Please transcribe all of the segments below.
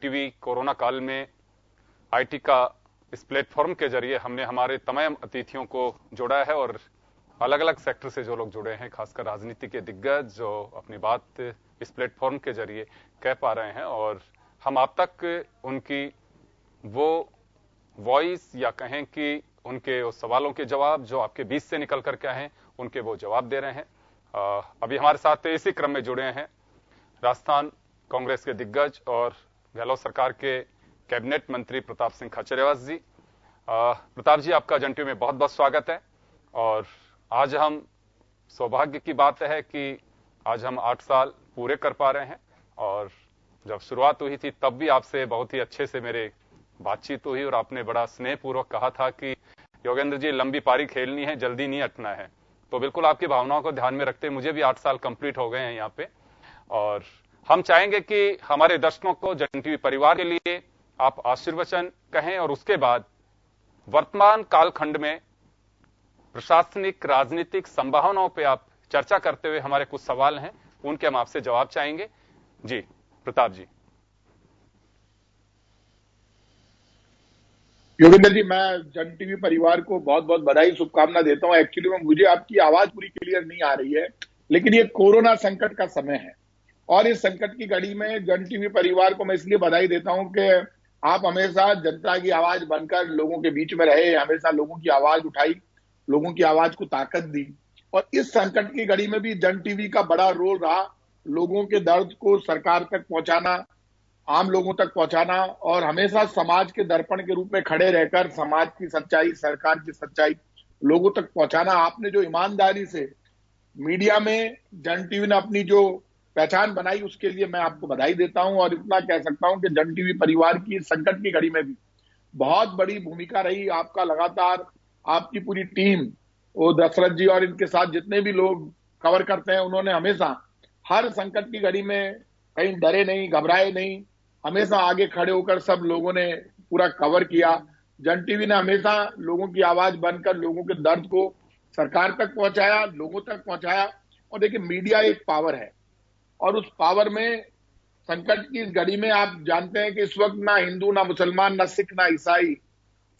TV corona काल में IT का इस प्लेटफॉर्म के जरिए हमने हमारे तमाम अतिथियों को जोड़ा है और अलग अलग सेक्टर से जो लोग जुड़े हैं, खासकर राजनीति के दिग्गज जो अपनी बात इस प्लेटफॉर्म के जरिए कह पा रहे हैं और हम आप तक उनकी वो वॉइस या कहें कि उनके उस सवालों के जवाब जो आपके बीच से निकल कर के आए उनके वो जवाब दे रहे हैं। अभी हमारे साथ इसी क्रम में जुड़े हैं राजस्थान कांग्रेस के दिग्गज और गहलोत सरकार के कैबिनेट मंत्री प्रताप सिंह खाचरियावास जी। प्रताप जी, आपका जंटी में बहुत बहुत स्वागत है। और आज हम सौभाग्य की बात है कि आज हम 8 साल पूरे कर पा रहे हैं और जब शुरुआत हुई थी तब भी आपसे बहुत ही अच्छे से मेरे बातचीत हुई और आपने बड़ा स्नेहपूर्वक कहा था कि योगेंद्र जी, लंबी पारी खेलनी है, जल्दी नहीं हटना है। तो बिल्कुल आपकी भावनाओं को ध्यान में रखते मुझे भी 8 साल कंप्लीट हो गए हैं यहाँ पे और हम चाहेंगे कि हमारे दर्शकों को जन टीवी परिवार के लिए आप आशीर्वचन कहें और उसके बाद वर्तमान कालखंड में प्रशासनिक राजनीतिक संभावनाओं पे आप चर्चा करते हुए हमारे कुछ सवाल हैं, उनके हम आपसे जवाब चाहेंगे। जी प्रताप जी। योगेंद्र जी, मैं जन टीवी परिवार को बहुत बहुत बधाई शुभकामना देता हूं। एक्चुअली में मुझे आपकी आवाज पूरी क्लियर नहीं आ रही है, लेकिन ये कोरोना संकट का समय है और इस संकट की घड़ी में जन टीवी परिवार को मैं इसलिए बधाई देता हूं कि आप हमेशा जनता की आवाज बनकर लोगों के बीच में रहे, हमेशा लोगों की आवाज उठाई, लोगों की आवाज को ताकत दी और इस संकट की घड़ी में भी जन टीवी का बड़ा रोल रहा लोगों के दर्द को सरकार तक पहुंचाना, आम लोगों तक पहुंचाना और हमेशा समाज के दर्पण के रूप में खड़े रहकर समाज की सच्चाई, सरकार की सच्चाई लोगों तक पहुंचाना। आपने जो ईमानदारी से मीडिया में जन टीवी ने अपनी जो पहचान बनाई उसके लिए मैं आपको बधाई देता हूं और इतना कह सकता हूं कि जन टीवी परिवार की संकट की घड़ी में भी बहुत बड़ी भूमिका रही आपका। लगातार आपकी पूरी टीम, वो दशरथ जी और इनके साथ जितने भी लोग कवर करते हैं, उन्होंने हमेशा हर संकट की घड़ी में कहीं डरे नहीं, घबराए नहीं, हमेशा आगे खड़े होकर सब लोगों ने पूरा कवर किया। जन टीवी ने हमेशा लोगों की आवाज बनकर लोगों के दर्द को सरकार तक पहुंचाया, लोगों तक पहुंचाया। और देखिए, मीडिया एक पावर है और उस पावर में संकट की इस घड़ी में आप जानते हैं कि इस वक्त ना हिंदू, ना मुसलमान, ना सिख, ना ईसाई,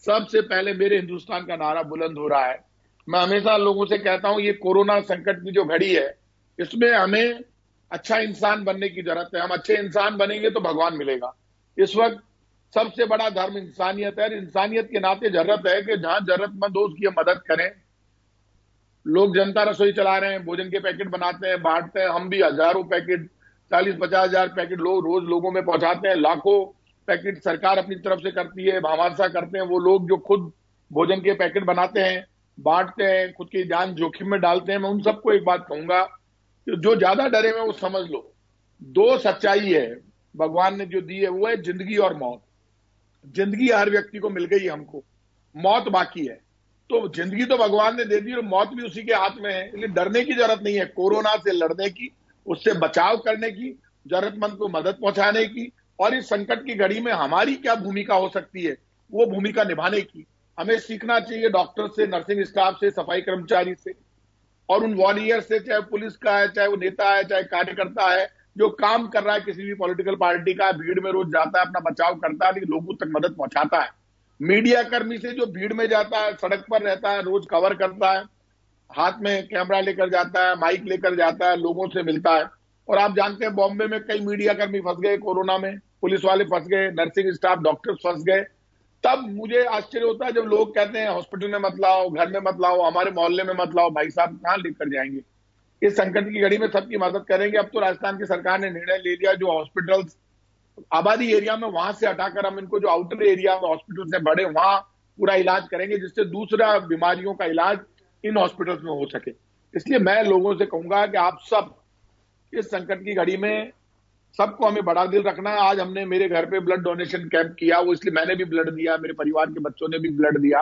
सबसे पहले मेरे हिंदुस्तान का नारा बुलंद हो रहा है। मैं हमेशा लोगों से कहता हूं, ये कोरोना संकट की जो घड़ी है इसमें हमें अच्छा इंसान बनने की जरूरत है। हम अच्छे इंसान बनेंगे तो भगवान मिलेगा। इस वक्त सबसे बड़ा धर्म इंसानियत है। इंसानियत के नाते जरूरत है कि जहां जरूरतमंद हो उसकी हम मदद करें। लोग जनता रसोई चला रहे हैं, भोजन के पैकेट बनाते हैं, बांटते हैं। हम भी हजारों पैकेट, 40-50 हजार पैकेट रोज लोगों में पहुंचाते हैं। लाखों पैकेट सरकार अपनी तरफ से करती है, भामाशा करते हैं वो लोग जो खुद भोजन के पैकेट बनाते हैं, बांटते हैं, खुद की जान जोखिम में डालते हैं। मैं उन सबको एक बात कहूंगा, जो ज्यादा डरे हैं वो समझ लो, 2 सच्चाई है भगवान ने जो दी है, वो है जिंदगी और मौत। जिंदगी हर व्यक्ति को मिल गई, हमको मौत बाकी है। तो जिंदगी तो भगवान ने दे दी और मौत भी उसी के हाथ में है, इसलिए डरने की जरूरत नहीं है। कोरोना से लड़ने की, उससे बचाव करने की, जरूरतमंद को मदद पहुंचाने की और इस संकट की घड़ी में हमारी क्या भूमिका हो सकती है वो भूमिका निभाने की हमें सीखना चाहिए। डॉक्टर से, नर्सिंग स्टाफ से, सफाई कर्मचारी से और उन वॉरियर से, चाहे पुलिस का है, चाहे वो नेता है, चाहे कार्यकर्ता है, जो काम कर रहा है किसी भी पॉलिटिकल पार्टी का, भीड़ में रोज जाता है, अपना बचाव करता है, लोगों तक मदद पहुंचाता है। मीडिया कर्मी से जो भीड़ में जाता है, सड़क पर रहता है, रोज कवर करता है, हाथ में कैमरा लेकर जाता है, माइक लेकर जाता है, लोगों से मिलता है। और आप जानते हैं बॉम्बे में कई मीडिया कर्मी फंस गए कोरोना में, पुलिस वाले फंस गए, नर्सिंग स्टाफ, डॉक्टर्स फंस गए। तब मुझे आश्चर्य होता है जब लोग कहते हैं हॉस्पिटल में मत लाओ, घर में मत लाओ, हमारे मोहल्ले में मत लाओ। भाई साहब, कहां लेकर जाएंगे? इस संकट की घड़ी में सबकी मदद करेंगे। अब तो राजस्थान की सरकार ने निर्णय ले लिया, जो हॉस्पिटल्स आबादी एरिया में वहां से हटाकर हम इनको जो आउटर एरिया में हॉस्पिटल से बड़े, वहां पूरा इलाज करेंगे, जिससे दूसरा बीमारियों का इलाज इन हॉस्पिटल्स में हो सके। इसलिए मैं लोगों से कहूंगा कि आप सब इस संकट की घड़ी में सबको हमें बड़ा दिल रखना है। आज हमने मेरे घर पे ब्लड डोनेशन कैंप किया, वो इसलिए मैंने भी ब्लड दिया, मेरे परिवार के बच्चों ने भी ब्लड दिया,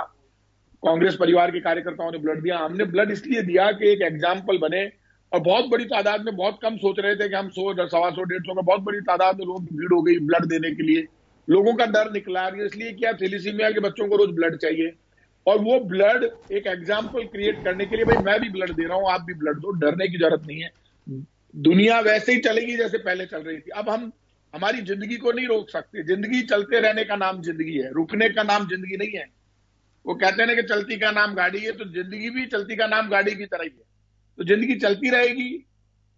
कांग्रेस परिवार के कार्यकर्ताओं ने ब्लड दिया। हमने ब्लड इसलिए दिया कि एक एग्जाम्पल बने और बहुत बड़ी तादाद में, बहुत कम सोच रहे थे कि हम 100, 125, 150 का, बहुत बड़ी तादाद में लोगों की भीड़ हो गई ब्लड देने के लिए। लोगों का डर निकला, इसलिए क्या थैलेसीमिया के बच्चों को रोज ब्लड चाहिए और वो ब्लड एक एग्जाम्पल क्रिएट करने के लिए, भाई मैं भी ब्लड दे रहा हूं, आप भी ब्लड दो, डरने की जरूरत नहीं है। दुनिया वैसे ही चलेगी जैसे पहले चल रही थी। अब हम हमारी जिंदगी को नहीं रोक सकते। जिंदगी चलते रहने का नाम जिंदगी है, रुकने का नाम जिंदगी नहीं है। वो कहते हैं ना कि चलती का नाम गाड़ी है, तो जिंदगी भी चलती का नाम गाड़ी की तरह ही है। तो जिंदगी चलती रहेगी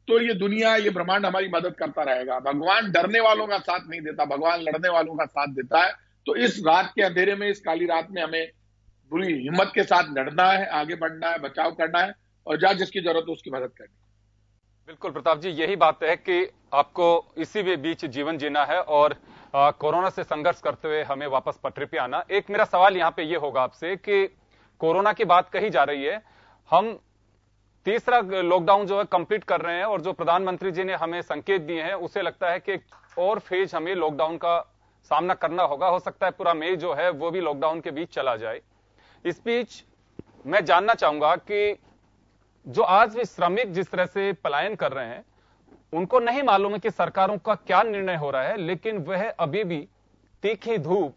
तो ये दुनिया, ये ब्रह्मांड हमारी मदद करता रहेगा। भगवान डरने वालों का साथ नहीं देता, भगवान लड़ने वालों का साथ देता है। तो इस रात के अंधेरे में, इस काली रात में हमें पूरी हिम्मत के साथ लड़ना है, आगे बढ़ना है, बचाव करना है और जहां जिसकी जरूरत हो उसकी मदद करनी है। बिल्कुल प्रताप जी, यही बात है कि आपको इसी के बीच जीवन जीना है और कोरोना से संघर्ष करते हुए हमें वापस पटरी पे आना। एक मेरा सवाल यहाँ पे ये होगा आपसे कि कोरोना की बात कही जा रही है, हम तीसरा लॉकडाउन जो है कंप्लीट कर रहे हैं और जो प्रधानमंत्री जी ने हमें संकेत दिए हैं उसे लगता है कि और फेज हमें लॉकडाउन का सामना करना होगा। हो सकता है पूरा मई जो है वो भी लॉकडाउन के बीच चला जाए। इस बीच मैं जानना चाहूंगा कि जो आज भी श्रमिक जिस तरह से पलायन कर रहे हैं, उनको नहीं मालूम है कि सरकारों का क्या निर्णय हो रहा है, लेकिन वह अभी भी तीखी धूप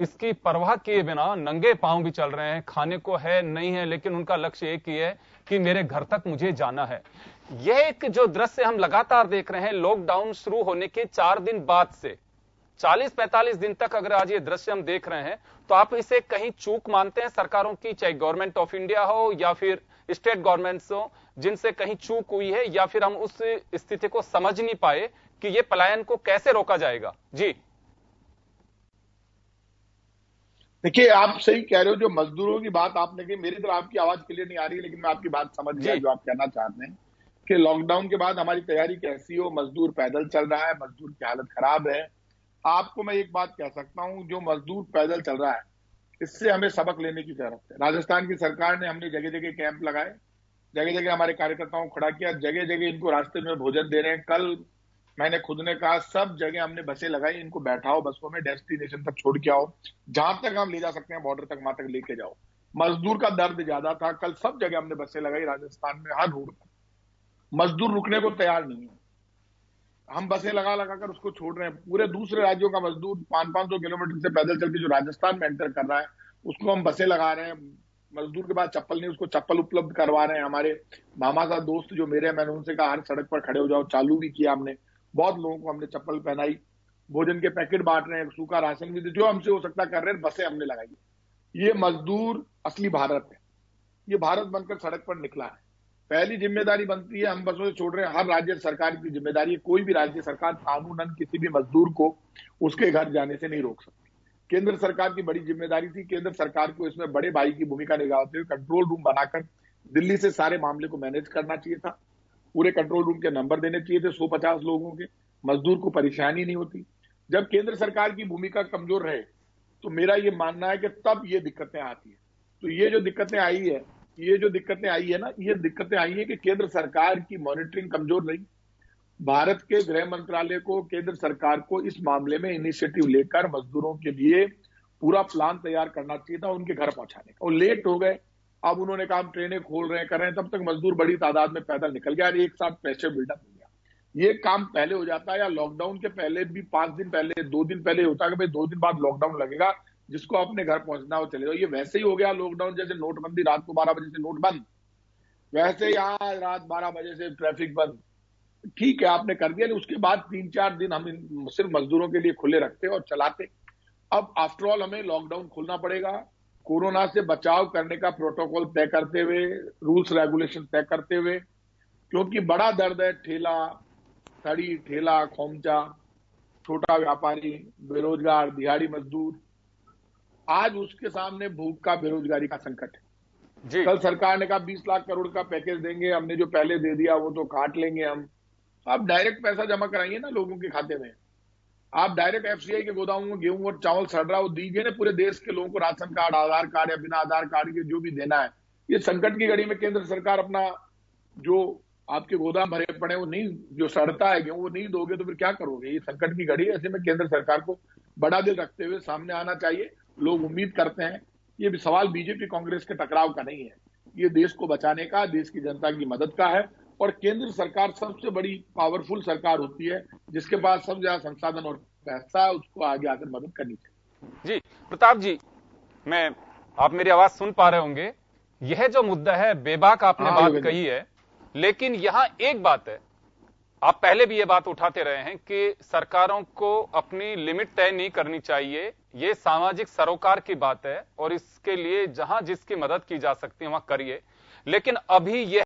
इसकी परवाह किए बिना नंगे पांव भी चल रहे हैं। खाने को है नहीं है, लेकिन उनका लक्ष्य एक ही है कि मेरे घर तक मुझे जाना है। यह एक जो दृश्य हम लगातार देख रहे हैं लॉकडाउन शुरू होने के 4 दिन बाद से 40-45 दिन तक, अगर आज ये दृश्य हम देख रहे हैं तो आप इसे कहीं चूक मानते हैं सरकारों की, चाहे गवर्नमेंट ऑफ इंडिया हो या फिर स्टेट गवर्नमेंट्स हो, जिनसे कहीं चूक हुई है, या फिर हम उस स्थिति को समझ नहीं पाए कि ये पलायन को कैसे रोका जाएगा? जी देखिए, आप सही कह रहे हो। जो मजदूरों की बात आपने की, मेरी तरफ आपकी आवाज क्लियर नहीं आ रही, लेकिन मैं आपकी बात समझ गया जो आप कहना चाहते हैं कि लॉकडाउन के बाद हमारी तैयारी कैसी हो। मजदूर पैदल चल रहा है, मजदूर की हालत खराब है। आपको मैं एक बात कह सकता हूं, जो मजदूर पैदल चल रहा है इससे हमें सबक लेने की जरूरत है। राजस्थान की सरकार ने, हमने जगह जगह कैंप लगाए, जगह जगह हमारे कार्यकर्ताओं को खड़ा किया, जगह जगह इनको रास्ते में भोजन दे रहे हैं। कल मैंने खुद ने कहा, सब जगह हमने बसें लगाई, इनको बैठाओ बसों में, डेस्टिनेशन तक छोड़ के आओ, जहां तक हम ले जा सकते हैं बॉर्डर तक, वहां तक लेके जाओ। मजदूर का दर्द ज्यादा था। कल सब जगह हमने बसें लगाई राजस्थान में, हर रोड पर। मजदूर रुकने को तैयार नहीं है। हम बसें लगा लगा कर उसको छोड़ रहे हैं। पूरे दूसरे राज्यों का मजदूर 500-500 किलोमीटर से पैदल चल के जो राजस्थान में एंटर कर रहा है, उसको हम बसें लगा रहे हैं। मजदूर के पास चप्पल नहीं, उसको चप्पल उपलब्ध करवा रहे हैं। हमारे मामा साहब दोस्त जो मेरे, मैंने उनसे कहा हर सड़क पर खड़े हो जाओ, चालू भी किया हमने। बहुत लोगों को हमने चप्पल पहनाई, भोजन के पैकेट बांट रहे हैं, सूखा राशन भी, जो हमसे हो सकता कर रहे हैं। बसें हमने लगाई। ये मजदूर असली भारत है, ये भारत बनकर सड़क पर निकला है। पहली जिम्मेदारी बनती है, हम बसों से छोड़ रहे हैं, हर राज्य सरकार की जिम्मेदारी है। कोई भी राज्य सरकार कानूनन किसी भी मजदूर को उसके घर जाने से नहीं रोक सकती। केंद्र सरकार की बड़ी जिम्मेदारी थी। केंद्र सरकार को इसमें बड़े भाई की भूमिका निभाते हुए कंट्रोल रूम बनाकर दिल्ली से सारे मामले को मैनेज करना चाहिए था। पूरे कंट्रोल रूम के नंबर देने चाहिए थे 150 लोगों के, मजदूर को परेशानी नहीं होती। जब केंद्र सरकार की भूमिका कमजोर रहे तो मेरा ये मानना है कि तब ये दिक्कतें आती है। तो ये जो दिक्कतें आई है ना, ये दिक्कतें आई है कि केंद्र सरकार की मॉनिटरिंग कमजोर रही। भारत के गृह मंत्रालय को, केंद्र सरकार को इस मामले में इनिशिएटिव लेकर मजदूरों के लिए पूरा प्लान तैयार करना चाहिए था उनके घर पहुंचाने का। वो लेट हो गए। अब उन्होंने कहा हम ट्रेनें खोल रहे हैं, कर रहे हैं, तब तक मजदूर बड़ी तादाद में पैदल निकल गया और एक साथ प्रेशर बिल्डअप हो गया। ये काम पहले हो जाता है, या लॉकडाउन के पहले भी 5 दिन पहले, 2 दिन पहले होता है कि भाई 2 दिन बाद लॉकडाउन लगेगा, जिसको अपने घर पहुंचना हो चले जाओ। ये वैसे ही हो गया लॉकडाउन, जैसे नोटबंदी, रात को 12 बजे से नोट बंद, वैसे ही आज रात 12 बजे से ट्रैफिक बंद। ठीक है, आपने कर दिया, उसके बाद 3-4 दिन हम सिर्फ मजदूरों के लिए खुले रखते और चलाते। अब आफ्टर ऑल हमें लॉकडाउन खोलना पड़ेगा, कोरोना से बचाव करने का प्रोटोकॉल तय करते हुए, रूल्स रेगुलेशन तय करते हुए, क्योंकि बड़ा दर्द है। ठेला, थड़ी, ठेला, खोमचा, छोटा व्यापारी, बेरोजगार, दिहाड़ी मजदूर, आज उसके सामने भूख का, बेरोजगारी का संकट है। जी कल सरकार ने कहा 20 लाख करोड़ का पैकेज देंगे, हमने जो पहले दे दिया वो तो काट लेंगे हम। आप डायरेक्ट पैसा जमा कराइए ना लोगों के खाते में। आप डायरेक्ट एफसीआई के गोदामों में गेहूं और चावल सड़ रहा है, वो दीजिए ना पूरे देश के लोगों को, राशन कार्ड, आधार कार्ड या बिना आधार कार्ड के जो भी देना है। ये संकट की घड़ी में केंद्र सरकार अपना जो आपके गोदाम भरे पड़े वो नहीं, जो सड़ता है गेहूं वो नहीं दोगे तो फिर क्या करोगे? ये संकट की घड़ी है। ऐसे में केंद्र सरकार को बड़ा दिल रखते हुए सामने आना चाहिए। लोग उम्मीद करते हैं। ये भी सवाल बीजेपी कांग्रेस के टकराव का नहीं है, ये देश को बचाने का, देश की जनता की मदद का है। और केंद्र सरकार सबसे बड़ी पावरफुल सरकार होती है, जिसके पास सबसे ज्यादा संसाधन और पैसा है, उसको आगे आकर मदद करनी चाहिए। जी प्रताप जी, आप मेरी आवाज सुन पा रहे होंगे। यह जो मुद्दा है, बेबाक आपने बात कही है, लेकिन यहां एक बात है आप पहले भी ये बात उठाते रहे हैं कि सरकारों को अपनी लिमिट तय नहीं करनी चाहिए, ये सामाजिक सरोकार की बात है और इसके लिए जहां जिसकी मदद की जा सकती है वहां करिए। लेकिन अभी यह